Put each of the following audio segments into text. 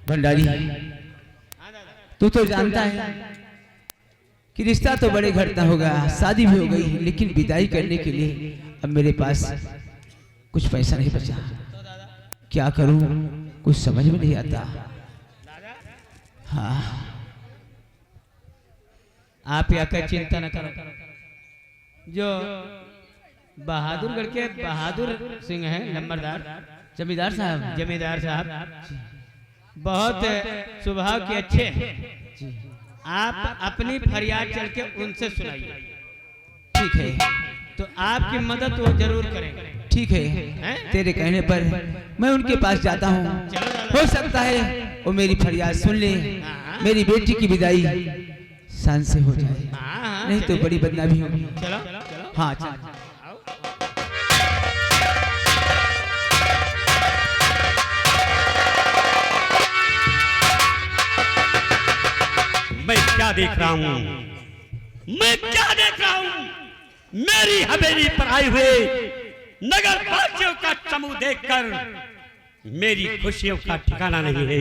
भंडारी, तू तो जानता है कि रिश्ता तो बड़े घटना होगा, शादी भी हो गई, लेकिन विदाई करने के लिए अब मेरे पास कुछ पैसा नहीं बचा। क्या करूं, कुछ समझ में नहीं आता। हाँ, आप यहाँ का चिंता न करो। जो बहादुरगढ़ के बहादुर सिंह हैं, नंबरदार जमींदार साहब, जमींदार साहब बहुत स्वभाव के अच्छे हैं। आप अपनी फरियाद चल के उनसे सुनाइए। ठीक है, तो आपकी मदद वो जरूर करेंगे। ठीक है, तेरे कहने पर मैं उनके पास जाता हूँ। हो सकता है वो मेरी फरियाद सुन ले, मेरी बेटी की विदाई शान से हो जाए, नहीं तो बड़ी बदनामी होगी। चलो हाँ चल। मैं क्या देख रहा हूँ, मैं क्या देख रहा हूँ? मेरी हवेली पर आए हुए नगर वासियों का समूह देखकर मेरी खुशियों का ठिकाना नहीं है,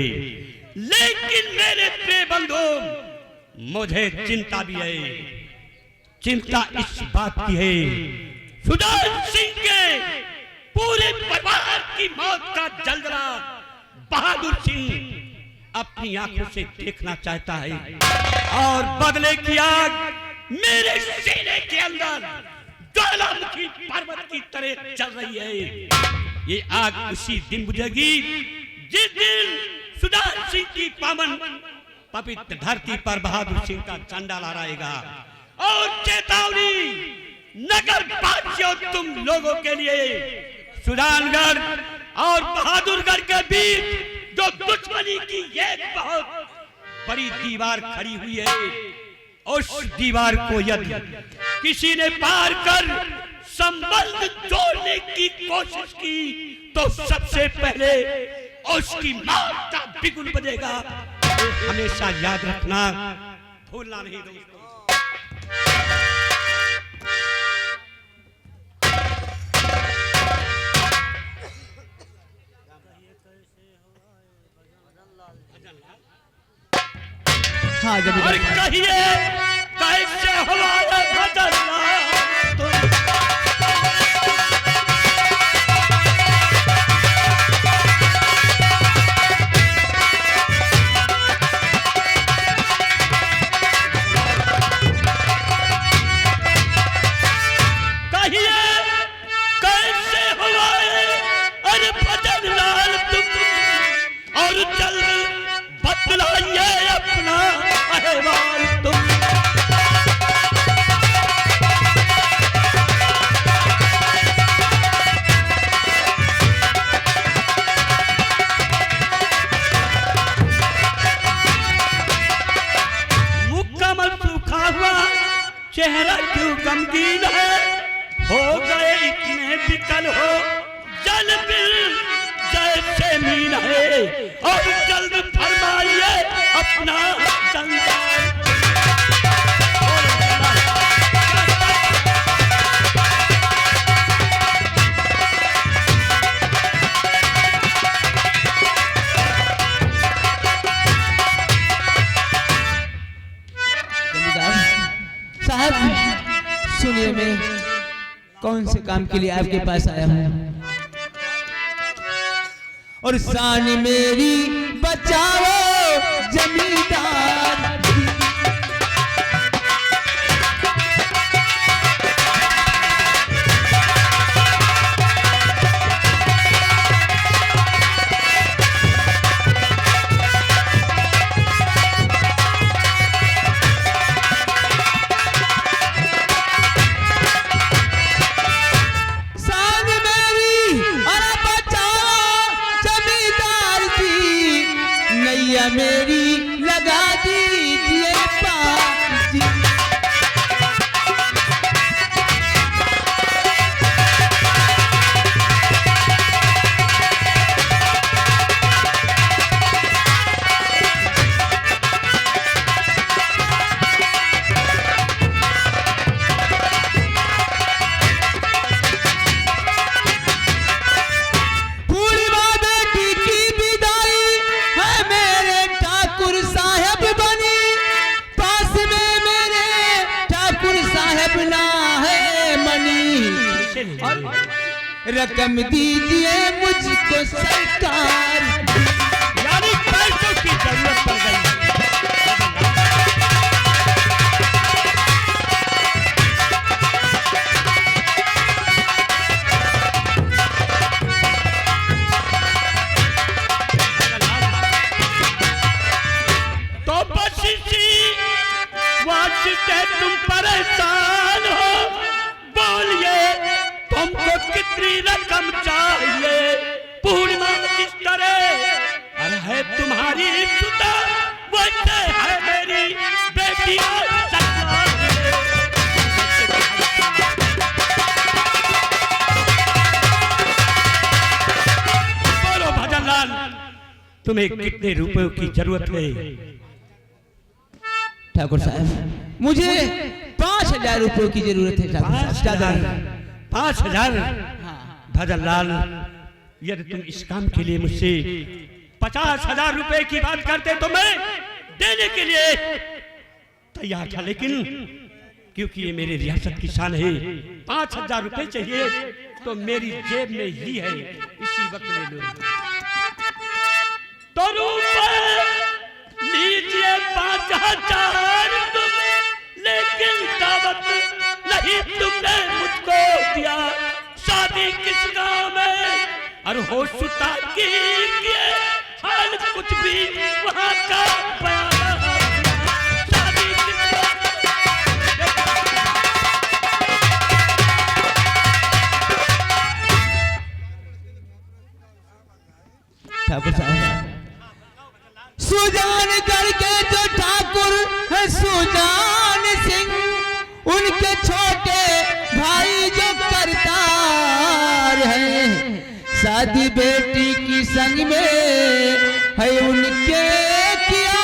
लेकिन मेरे प्रिय बंधु, मुझे चिंता भी है। चिंता इस बात की है, सुजान सिंह के पूरे परिवार की मौत का जलजला बहादुर सिंह अपनी आंखों से देखना चाहता है, और बदले की आग मेरे सीने के अंदर ज्वालामुखी पर्वत की तरह चल रही है। ये आग उसी दिन बुझेगी जिस दिन सुजान सिंह की पावन पवित्र धरती पर बहादुर सिंह का झंडा लहराएगा। और चेतावनी नगर वासियों, तुम लोगों के लिए, सुजानगढ़ और बहादुरगढ़ के बीच जो दुश्मनी की एक बहुत बड़ी दीवार खड़ी हुई है, उस दीवार को यदि किसी ने पार कर संबंध जोड़ने की कोशिश की तो सबसे पहले उसकी मौत का बिगुल बजेगा। हमेशा याद रखना, भूलना नहीं दोस्तों। हाँ और कहिए कैसे हुआ ये भजनला चेहरा क्यों गमगीन है, हो गए इतने विकल हो, जल बिल जैसे मीन है, और जल्द फरमाइए अपना संसार। साहब सुनिए, मैं कौन से काम के लिए आपके पास आया हूँ, और शान मेरी बचाओ जमींदार। मेरी लगा दीजिए पास जी। पूर्णिमा बेटी की विदाई है मेरे रकम दीजिए मुझको सरकार। यानी पैसों की जरूरत पड़ गई। तो बस इसी वास्ते तुम परेशान हो, बोलिए तुमको कितनी रकम चाहिए। पूर्णिमा किस तरह अरे है तुम्हारी सुता, वैसे है मेरी बेटी। बोलो भजनलाल, तुम्हें कितने रुपयों की जरूरत है? ठाकुर साहब मुझे 5,000 रुपयों की जरूरत है ठाकुर साहब, ज्यादा नहीं। 5,000? भजनलाल, यदि तुम इस काम के लिए मुझसे 50,000 रुपए की बात करते तो मैं देने के लिए तैयार था, लेकिन क्योंकि ये मेरी रियासत की शान है, 5,000 रुपए चाहिए तो मेरी जेब में ही है, इसी वक्त ले लो। तो रुपए लीजिए 5,000 तुम, लेकिन दावत नहीं तुमने मुझको दिया। शादी किस काम है और हो सुता की हाल कुछ भी वहाँ का बयान। शादी ठाकुर साहब सुजान करके जो ठाकुर है सुजान सिंह, उनके छोटे भाई जो करतार है, शादी बेटी की संग में है उनके किया,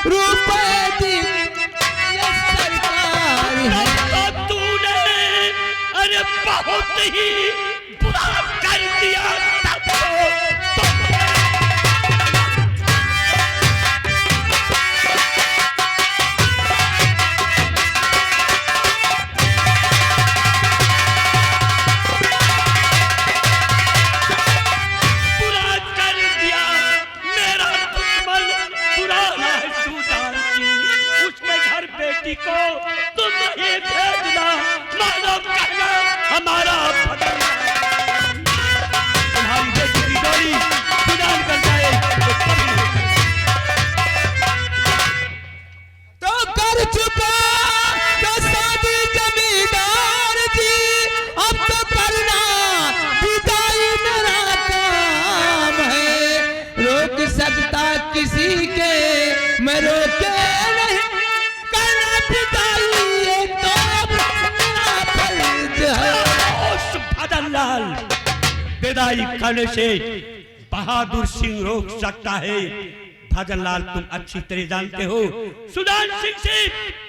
रुपए दी ये सरकार है। तो तूने अरे बहुत ही बुरा कर दिया तब तो। को तुम ही भेजना, मानो कहना हमारा भजन। तुम्हारी बेटी की डोली सुजान कर जाए तो कर चुका तो शादी जमींदार जी, अब तो करना विदाई मेरा काम है। रोक सकता किसी के मैं रोके नहीं, भजनलाल, विदाई करने से बहादुर सिंह रोक सकता है। भजनलाल तुम अच्छी तरह जानते हो सुजान सिंह से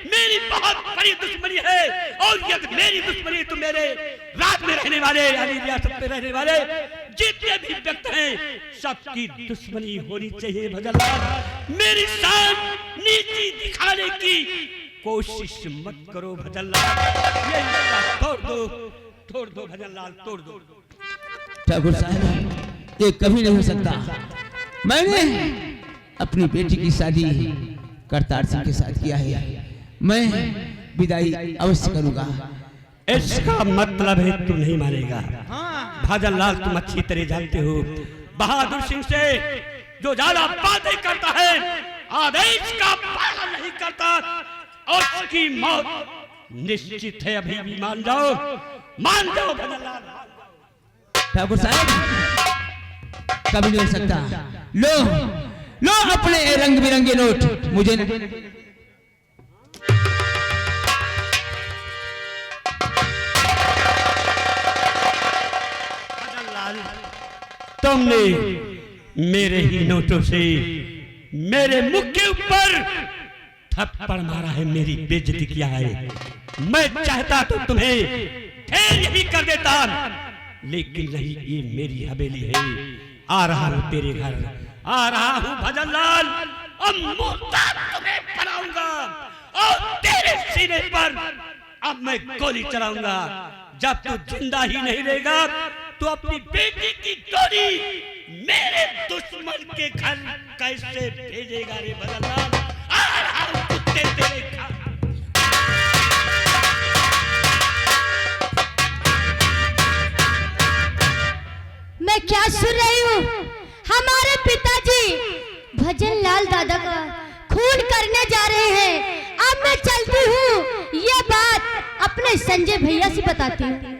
मेरी बहुत बड़ी दुश्मनी है, और यदि मेरी दुश्मनी तो मेरे राज में रहने वाले यानी रियासत में रहने वाले जितने भी व्यक्ति हैं सबकी दुश्मनी होनी चाहिए। भजनलाल मेरी शान नीति दिखाने की कोशिश मत करो भजनलाल, ये तोड़ दो भजनलाल, तोड़ दो। ठाकुर साहब ये कभी नहीं हो सकता। मैंने अपनी बेटी की शादी करतार सिंह के साथ किया है, मैं विदाई अवश्य करूंगा। इसका मतलब है तू नहीं मानेगा। भजनलाल तुम अच्छी तरह जानते हो बहादुर सिंह से जो ज्यादा बातें करता है आदेश का पालन नहीं करता, और उसकी मौत निश्चित है। अभी भी मान जाओ भजनलाल। ठाकुर साहब कभी नहीं हो सकता। लो लो अपने रंग बिरंगे नोट मुझे तुमने मेरे ही नोटों से मेरे मुख के ऊपर थप्पड़ मारा है, मेरी बेइज्जती किया है। मैं चाहता तो तुम्हें ढेर यही कर देता, लेकिन नहीं, ये मेरी हवेली है। आ रहा हूं तेरे घर, आ रहा हूं भजनलाल। अब मुर्दा तुम्हें बनाऊंगा और तेरे सीने पर अब मैं गोली चलाऊंगा। जब तू जिंदा ही नहीं रहेगा तो अपनी बेटी की डोरी मेरे दुश्मन के घर कैसे भेजेगा रे भदरलाल? कुत्ते तेरे खा। मैं क्या सुन रही हूँ? हमारे पिताजी भजन लाल दादा का खून करने जा रहे हैं। अब मैं चलती हूँ, ये बात अपने संजय भैया से बताती हूँ।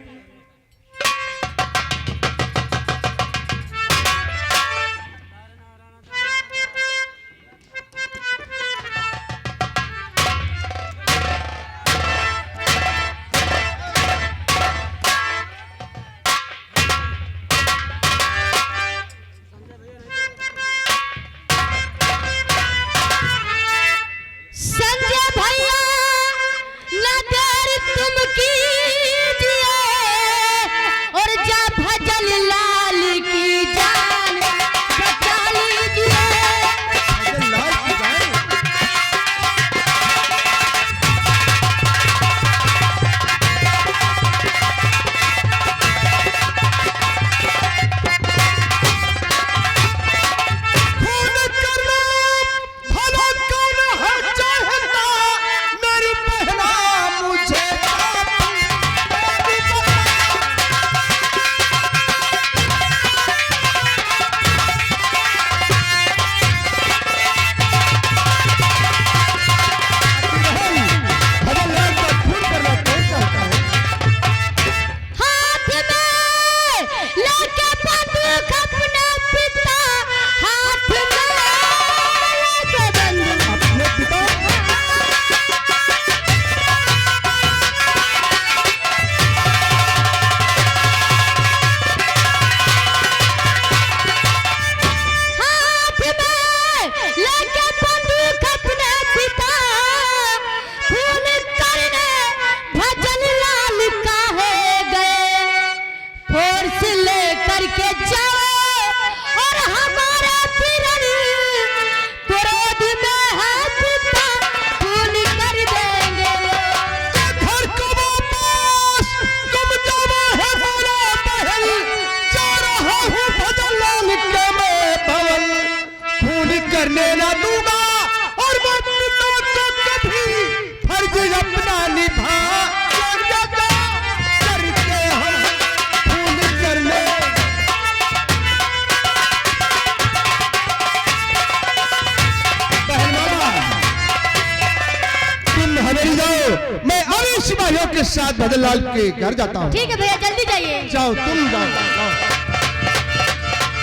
के साथ भदरलाल के घर जाता हूँ। ठीक है भैया, जल्दी जाइए। जाओ, तुम जाओ।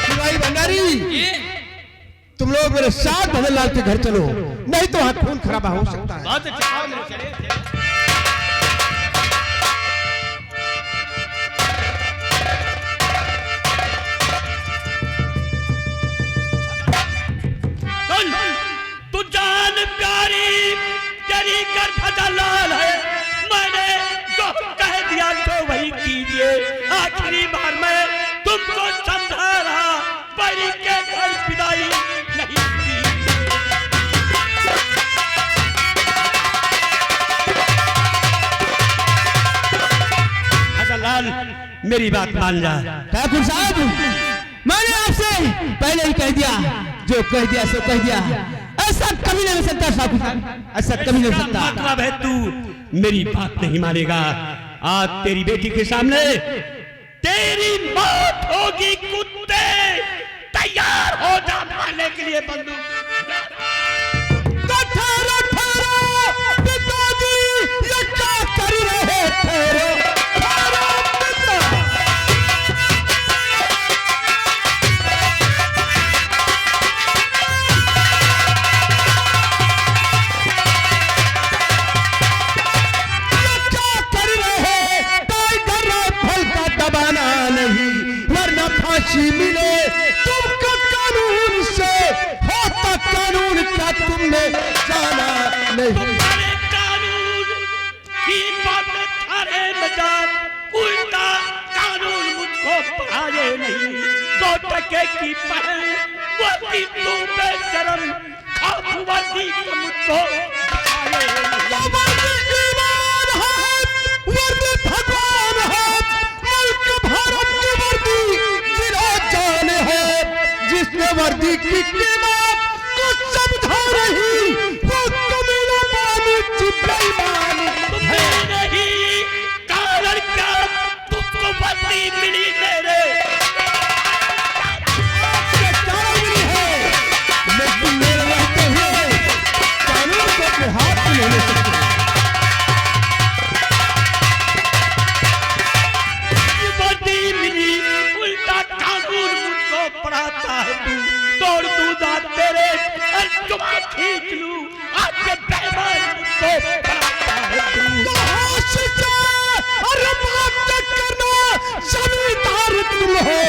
शिवाई भंडारी, तुम लोग मेरे साथ भदरलाल के घर चलो, नहीं तो वहाँ खून खराबा हो सकता है। बहुत अच्छा। तू जान प्यारी तेरी कर भदरलाल है, मैंने जो कह दिया तो वही कीजिए। आखिरी बार मैं तुमको समझा रहा, बड़ी के घर विदाई नहीं की। भदरलाल मेरी बात मान जा। ठाकुर साहब, मैंने आपसे पहले ही कह दिया, जो कह दिया सो कह दिया। ऐसा कभी नहीं हो सकता ठाकुर साहब, ऐसा कभी नहीं हो सकता। मतलब है तू मेरी बात नहीं मानेगा। आज तेरी बेटी के सामने तेरी मौत होगी। कुत्ते तैयार हो जा मारने के लिए बंदूक। पिताजी ये क्या कर रहे थे? मिले तुमको कानून से, होता कानून का तुमने जाना नहीं। तुम्हारे कानून की बातें थारे में जा, उल्टा कानून मुझको पढ़ाए नहीं। 2 टके की पहल वो की तुम बेशरम खापुवर्दी का मुझको पढ़ाए नहीं। वर्दी भगवान है, मुल्क भारत की वर्दी वर्दी की कीमत तो समझा रही, वो कमीना मानी बेईमानी तुम्हें नहीं कारण क्या तुमको वर्दी मिली मेरे आपके कारण मिली है, लेकिन मेरे रहते हुए कानून को अपने हाथ में नहीं ले सकते। वर्दी मिली उल्टा कानून मुझको पढ़ाता है तू तोड़ दूं दांत तेरे और चुप खींच लूं आपके बेईमान मुझको पढ़ाता है तू अरे बात करना जमींदार तुम हो,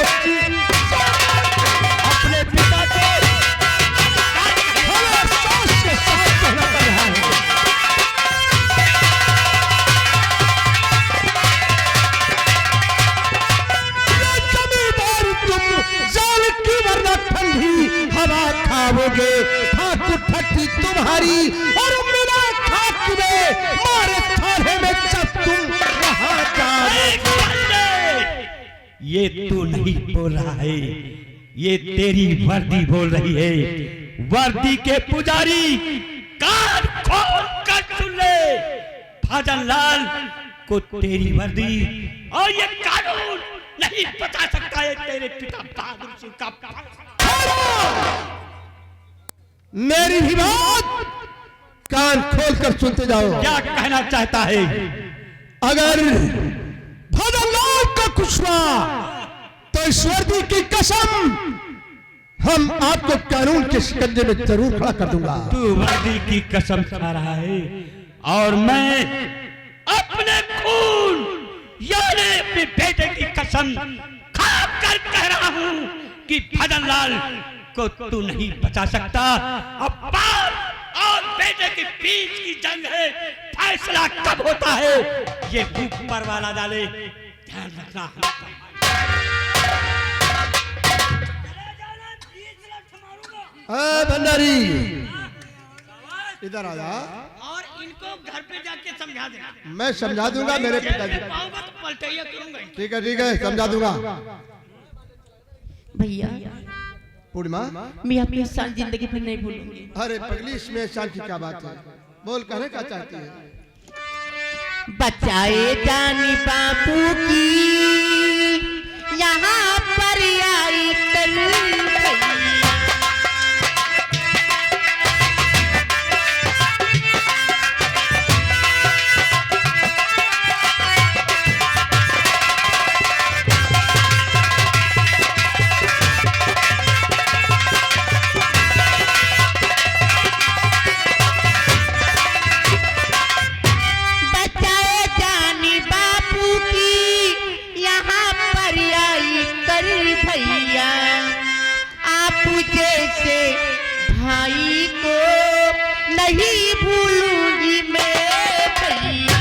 अपने पिता को हर सास के साथ कहना पड़ रहा है। ये जमींदार तुम जान की वरना ठंडी हवा खाओगे, ठाकुर ठट्टी तुम्हारी और मेरा खाक में मारे थाने में जब तुम वहां जाओगे। ये तू नहीं बोल रहा है, ये तेरी वर्दी बोल रही है। वर्दी के पुजारी कान खोल कर सुन ले, भजन लाल को तेरी वर्दी और ये कानून नहीं बचा सकता है तेरे पिता बहादुर सिंह का। मेरी भी बात कान खोलकर सुनते जाओ। क्या कहना चाहता है? अगर भजनलाल का कुछ हुआ तो इस वर्दी की कसम हम आपको कानून के शिकंजे में जरूर खड़ा कर दूंगा। तू वर्दी की कसम खा रहा है और मैं अपने खून यानी अपने बेटे की कसम खा कर कह रहा हूं कि भजनलाल को तू नहीं बचा सकता। अब बाप और बेटे के बीच की जंग है, फैसला कब होता है ये ऊपर वाला डाले, ध्यान रखना। भंडारी इधर आ जा और इनको घर पे जाके समझा देना। मैं समझा दूंगा मेरे पिताजी। पाऊंगा तो पलटैया करूंगा। ठीक है समझा दूंगा। भैया पूर्णिमा मैं आपके साथ जिंदगी भर नहीं भूलूंगी। अरे पगली इसमें शांति क्या बात है, बोल कहने का चाहती है। बचाए जानी बापू की यहाँ पर आई कल भाई को नहीं भूलूंगी मैं भैया।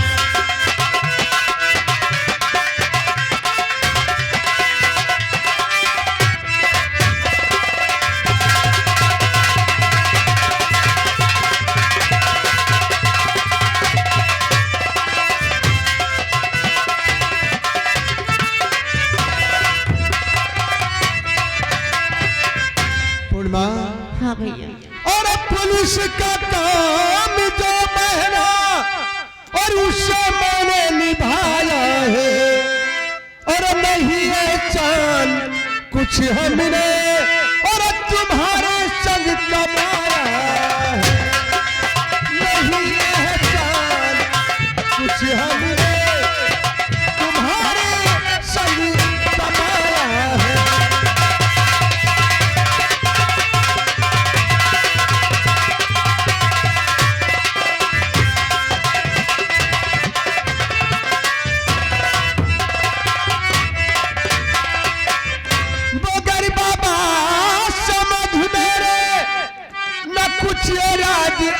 पूर्णिमा हाँ भैया। और पुलिस का काम जो महना और उसे मैंने निभाया है, और नहीं है चांद कुछ हमने और तुम्हारे संग कमाया है। नहीं है चांद कुछ हमने तुम्हारे संग कमाया है।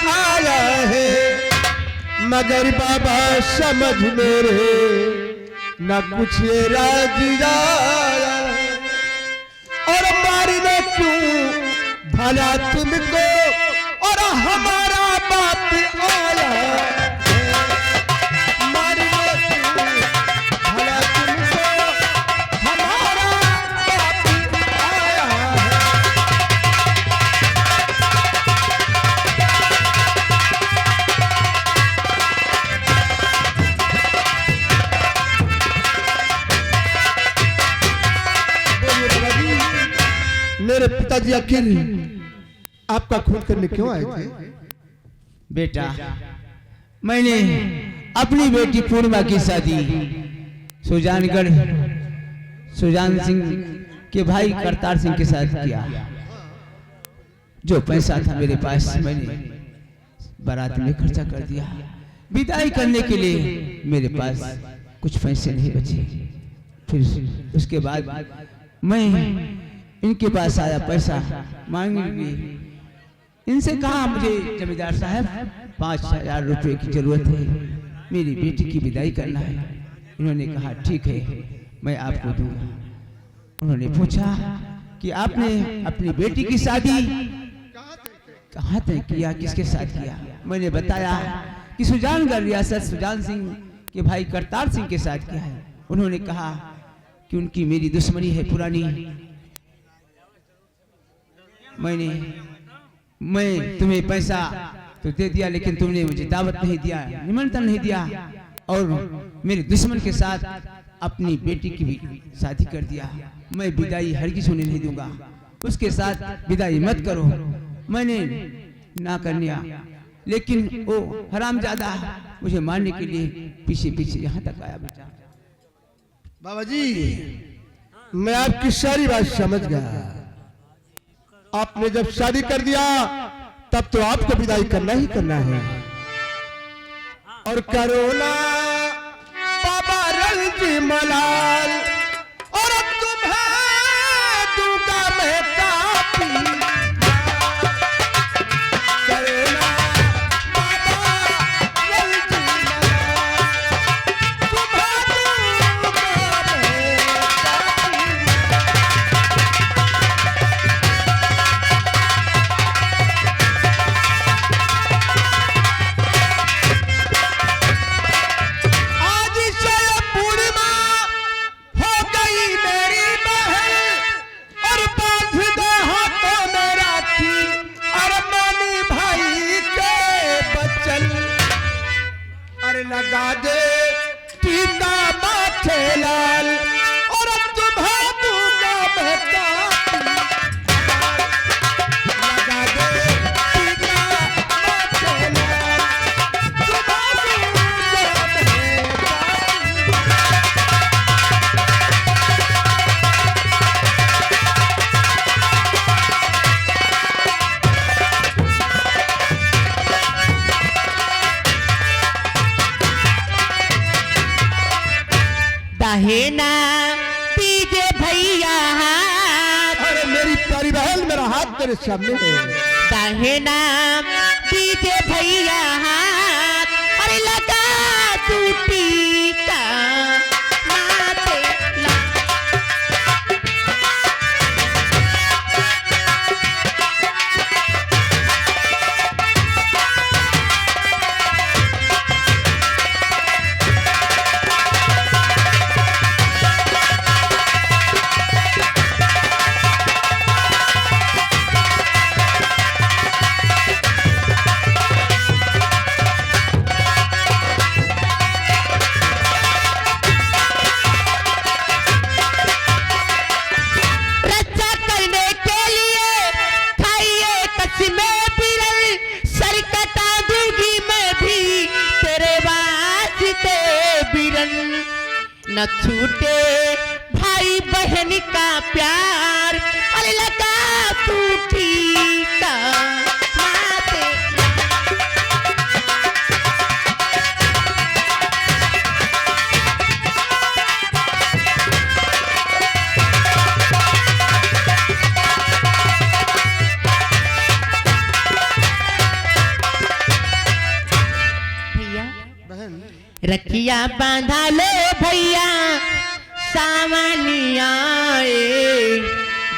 आया है मगर बाबा समझ मेरे न कुछ राज आया है, और मारने क्यों भला तुमको और हमारा बाप आया है। मारने क्यों भला तुमको हमारा बाप आया है। पिताजी आखिर आपका खून करने क्यों आए थे? बेटा, मैंने अपनी बेटी पूर्णिमा की शादी सुजान सिंह के भाई करतार सिंह के साथ किया। जो पैसा था मेरे पास मैंने बारात में खर्चा कर दिया। विदाई करने के लिए मेरे पास कुछ पैसे नहीं बचे। फिर उसके बाद मैं इनके पास आया, पैसा मांगने के लिए। इनसे कहा मुझे जमींदार साहब 5,000 रुपए की जरूरत है, मेरी बेटी की विदाई करना है। इन्होंने कहा ठीक है, मैं आपको दूंगा। उन्होंने पूछा कि आपने अपनी बेटी की शादी कहाँ तय किया, किसके साथ किया? मैंने बताया कि सुजानगढ़ रियासत सुजान सिंह के भाई करतार सिंह के साथ किया है। उन्होंने कहा कि उनकी मेरी दुश्मनी है पुरानी। मैं तुम्हें पैसा तो दे दिया, लेकिन तुमने मुझे दावत नहीं दिया, निमंत्रण नहीं दिया, और मेरे दुश्मन के साथ अपनी बेटी की भी शादी कर दिया। मैं विदाई हरगिज़ होने नहीं दूंगा, उसके साथ विदाई मत करो। मैंने ना करने, लेकिन वो हरामजादा मुझे मारने के लिए पीछे पीछे यहाँ तक आया। बेटा बाबा जी, मैं आपकी सारी बात समझ गया। आपने जब शादी कर दिया तब तो आपको विदाई करना ही करना है। और करोना बाबा रंजी मलाल, और अब तुम्हें दूंगा मैं काफी। करोना बाबा रंजी मलाल, तुम्हें दूंगा मैं काफी। लगा दे टीका माथे लाल, और तुम्हें दूंगा मैं काफी। लगा दे टीका माथे लाल, तुम्हें दूंगा मैं काफी। दाहिना दीजे भैया हाथ, अरे मेरी प्यारी बहन, मेरा हाथ तेरे सामने है। दाहिना दीजे भैया हाथ, अरे लगा तू टीका माथे ला। न छूटे भाई बहन का प्यार, अरे लगा तू टीका माथे ला। भैया बहन, रखिया बांधा लो भैया सावनिया,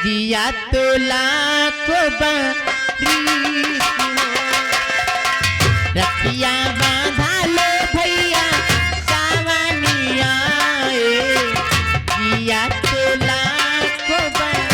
जिया तो लाखों बारिश। रखिया बांधा लो भैया सावनिया, जिया तो लाखों बारिश।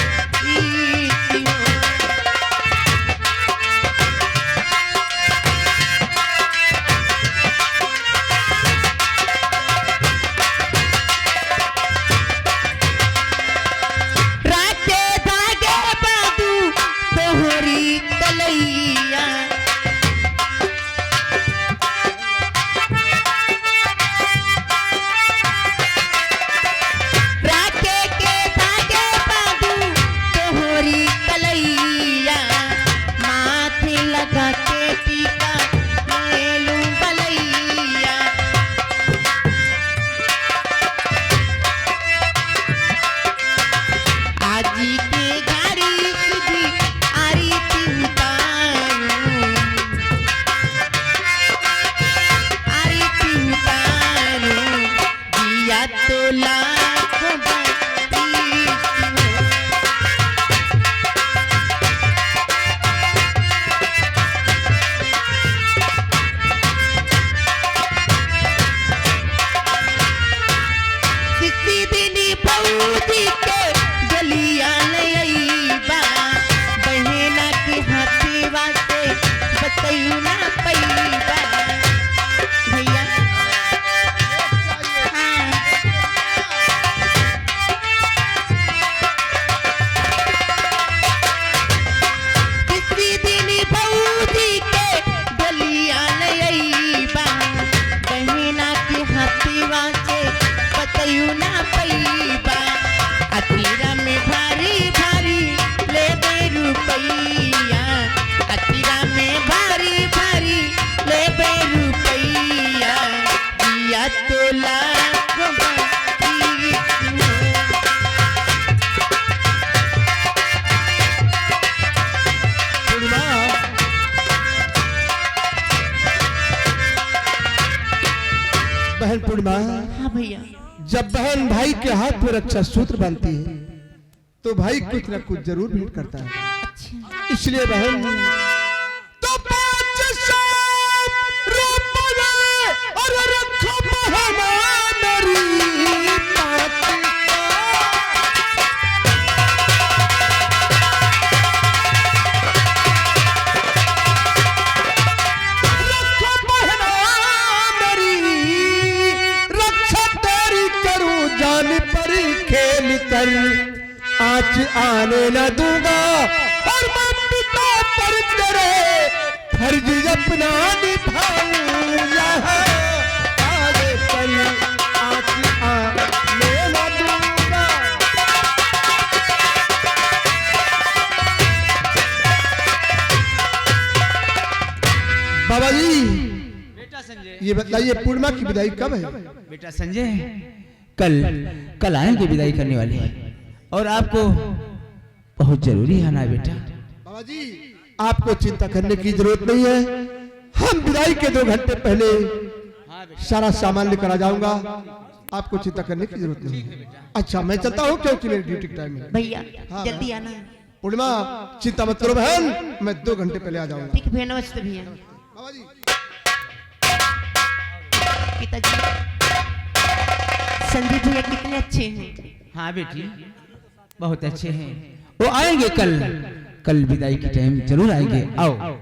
बहन पूर्णिमा, हाँ भैया। जब बहन भाई के हाथ में रक्षा सूत्र बांधती है तो भाई कुछ न कुछ जरूर भेंट करता है। अच्छा इसलिए बहन तो 500 रुपये और रखो बहना मेरी बात का। रखो बहना मेरी, रक्षा तेरी करूं जान पर खेल कर, आज आने न दूंगा और मैं पिता पर तेरे फर्ज अपना निभाऊंगा। आगे पर आज आने न दूंगा। बाबा जी बेटा संजय, ये बताइए पूर्णिमा की विदाई कब है? बेटा संजय, कल आएंगे विदाई करने वाले हैं और आपको बहुत जरूरी है ना बेटा। बाबा जी आपको चिंता करने की जरूरत नहीं है, हम विदाई के 2 घंटे पहले सारा सामान लेकर आ जाऊंगा, आपको चिंता करने की जरूरत नहीं है। अच्छा मैं चलता हूँ क्योंकि मेरी ड्यूटी का टाइम है। भैया हाँ, जल्दी आना। पूर्णिमा चिंता मत करो बहन, मैं 2 घंटे पहले आ जाऊंगा। ठीक है भैया, नमस्ते भैया। बाबा जी पिताजी संदीप भैया कितने अच्छे हैं। हाँ बेटी बहुत अच्छे हैं, वो आएंगे कल विदाई के टाइम जरूर आएंगे। आओ